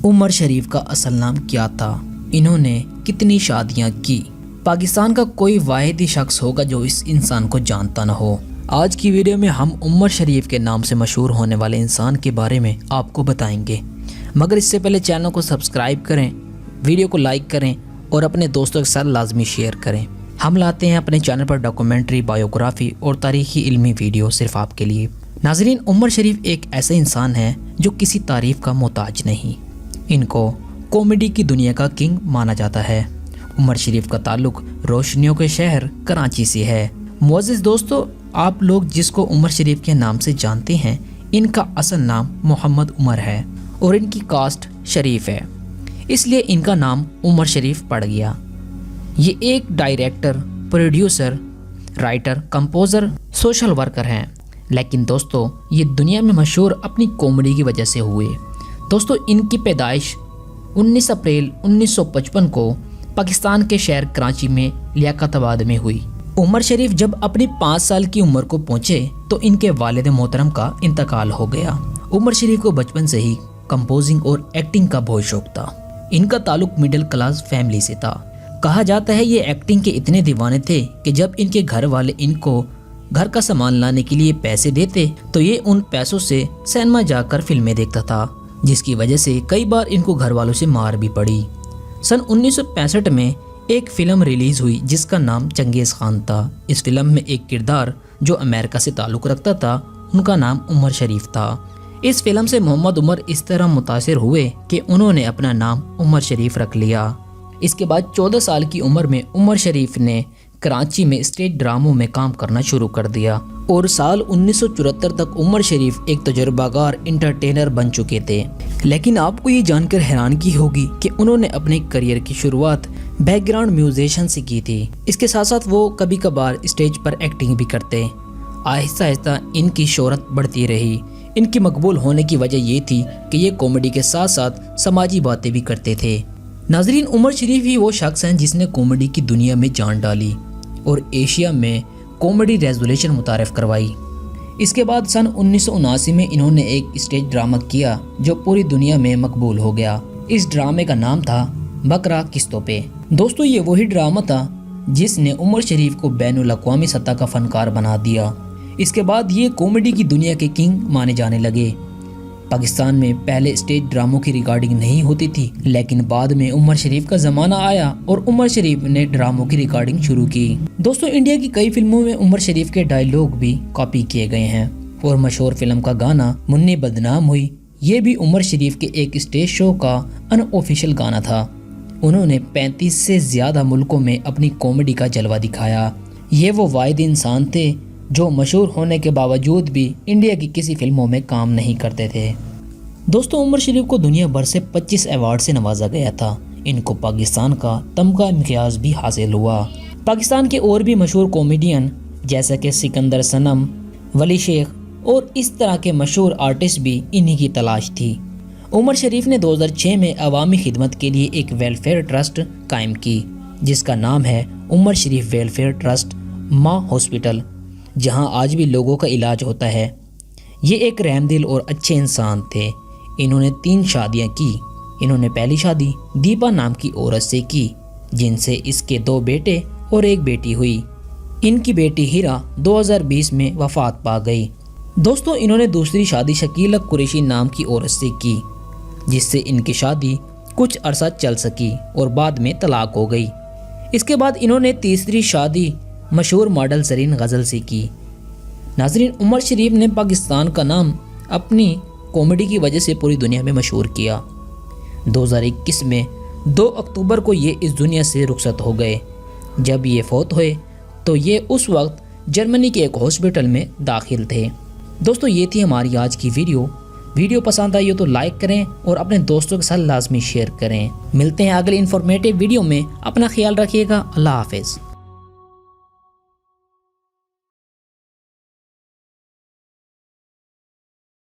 عمر شریف کا اصل نام کیا تھا؟ انہوں نے کتنی شادیاں کی؟ پاکستان کا کوئی واحد ہی شخص ہوگا جو اس انسان کو جانتا نہ ہو۔ آج کی ویڈیو میں ہم عمر شریف کے نام سے مشہور ہونے والے انسان کے بارے میں آپ کو بتائیں گے، مگر اس سے پہلے چینل کو سبسکرائب کریں، ویڈیو کو لائک کریں اور اپنے دوستوں کے ساتھ لازمی شیئر کریں۔ ہم لاتے ہیں اپنے چینل پر ڈاکومنٹری، بایوگرافی اور تاریخی علمی ویڈیو صرف آپ کے لیے۔ ناظرین، عمر شریف ایک ایسا انسان ہے جو کسی تعریف کا محتاج نہیں۔ ان کو کامیڈی کی دنیا کا کنگ مانا جاتا ہے۔ عمر شریف کا تعلق روشنیوں کے شہر کراچی سے ہے۔ معزز دوستو، آپ لوگ جس کو عمر شریف کے نام سے جانتے ہیں، ان کا اصل نام محمد عمر ہے اور ان کی کاسٹ شریف ہے، اس لیے ان کا نام عمر شریف پڑ گیا۔ یہ ایک director, producer, writer, composer, social worker ہیں، لیکن دوستو یہ دنیا میں مشہور اپنی کامیڈی کی وجہ سے ہوئے۔ دوستو، ان کی پیدائش 19 اپریل 1955 کو پاکستان کے شہر کراچی میں لیاقت آباد میں ہوئی۔ عمر شریف جب اپنی 5 سال کی عمر کو پہنچے تو ان کے والد محترم کا انتقال ہو گیا۔ عمر شریف کو بچپن سے ہی کمپوزنگ اور ایکٹنگ کا بہت شوق تھا۔ ان کا تعلق مڈل کلاس فیملی سے تھا۔ کہا جاتا ہے یہ ایکٹنگ کے اتنے دیوانے تھے کہ جب ان کے گھر والے ان کو گھر کا سامان لانے کے لیے پیسے دیتے تو یہ ان پیسوں سے سینما جا کر فلمیں دیکھتا تھا، جس کی وجہ سے کئی بار ان کو گھر والوں سے مار بھی پڑی۔ سن 1965 میں ایک فلم ریلیز ہوئی جس کا نام چنگیز خان تھا۔ اس فلم میں ایک کردار جو امریکہ سے تعلق رکھتا تھا، ان کا نام عمر شریف تھا۔ اس فلم سے محمد عمر اس طرح متاثر ہوئے کہ انہوں نے اپنا نام عمر شریف رکھ لیا۔ اس کے بعد 14 سال کی عمر میں عمر شریف نے کراچی میں اسٹیج ڈراموں میں کام کرنا شروع کر دیا اور سال 1974 تک عمر شریف ایک تجربہ کار انٹرٹینر بن چکے تھے۔ لیکن آپ کو یہ جان کر حیرانگی ہوگی کہ انہوں نے اپنے کریئر کی شروعات بیک گراؤنڈ میوزیشین سے کی تھی۔ اس کے ساتھ ساتھ وہ کبھی کبھار اسٹیج پر ایکٹنگ بھی کرتے۔ آہستہ آہستہ ان کی شہرت بڑھتی رہی۔ ان کی مقبول ہونے کی وجہ یہ تھی کہ یہ کامیڈی کے ساتھ ساتھ سماجی باتیں بھی کرتے تھے۔ ناظرین، عمر شریف ہی وہ شخص ہیں جس نے کامیڈی کی دنیا میں جان ڈالی اور ایشیا میں کامیڈی ریزولوشن متعارف کروائی۔ اس کے بعد سن 1979 میں انہوں نے ایک اسٹیج ڈرامہ کیا جو پوری دنیا میں مقبول ہو گیا۔ اس ڈرامے کا نام تھا بکرا قسطوں پہ۔ دوستو، یہ وہی ڈرامہ تھا جس نے عمر شریف کو بین الاقوامی سطح کا فنکار بنا دیا۔ اس کے بعد یہ کامیڈی کی دنیا کے کنگ مانے جانے لگے۔ پاکستان میں پہلے اسٹیج ڈراموں کی ریکارڈنگ نہیں ہوتی تھی، لیکن بعد میں عمر شریف کا زمانہ آیا اور عمر شریف نے ڈراموں کی ریکارڈنگ شروع کی۔ دوستو، انڈیا کی کئی فلموں میں عمر شریف کے ڈائیلاگ بھی کاپی کیے گئے ہیں اور مشہور فلم کا گانا منی بدنام ہوئی، یہ بھی عمر شریف کے ایک اسٹیج شو کا ان آفیشیل گانا تھا۔ انہوں نے 35 سے زیادہ ملکوں میں اپنی کامیڈی کا جلوہ دکھایا۔ یہ وہ واحد انسان تھے جو مشہور ہونے کے باوجود بھی انڈیا کی کسی فلموں میں کام نہیں کرتے تھے۔ دوستو، عمر شریف کو دنیا بھر سے 25 ایوارڈ سے نوازا گیا تھا۔ ان کو پاکستان کا تمغہ امتیاز بھی حاصل ہوا۔ پاکستان کے اور بھی مشہور کامیڈین جیسا کہ سکندر صنم، ولی شیخ اور اس طرح کے مشہور آرٹسٹ بھی انہی کی تلاش تھی۔ عمر شریف نے 2006 میں عوامی خدمت کے لیے ایک ویلفیئر ٹرسٹ قائم کی جس کا نام ہے عمر شریف ویلفیئر ٹرسٹ ماں ہاسپٹل، جہاں آج بھی لوگوں کا علاج ہوتا ہے۔ یہ ایک رحم دل اور اچھے انسان تھے۔ انہوں نے 3 شادیاں کی۔ انہوں نے پہلی شادی دیپا نام کی عورت سے کی جن سے اس کے 2 بیٹے اور 1 بیٹی ہوئی۔ ان کی بیٹی ہیرا 2020 میں وفات پا گئی۔ دوستو، انہوں نے دوسری شادی شکیلہ قریشی نام کی عورت سے کی جس سے ان کی شادی کچھ عرصہ چل سکی اور بعد میں طلاق ہو گئی۔ اس کے بعد انہوں نے تیسری شادی مشہور ماڈل زرین غزل سے کی۔ ناظرین، عمر شریف نے پاکستان کا نام اپنی کامیڈی کی وجہ سے پوری دنیا میں مشہور کیا۔ 2021 میں 2 اکتوبر کو یہ اس دنیا سے رخصت ہو گئے۔ جب یہ فوت ہوئے تو یہ اس وقت جرمنی کے ایک ہاسپٹل میں داخل تھے۔ دوستو، یہ تھی ہماری آج کی ویڈیو پسند آئی ہو تو لائک کریں اور اپنے دوستوں کے ساتھ لازمی شیئر کریں۔ ملتے ہیں اگلی انفارمیٹیو ویڈیو میں۔ اپنا خیال رکھیے گا۔ اللہ حافظ۔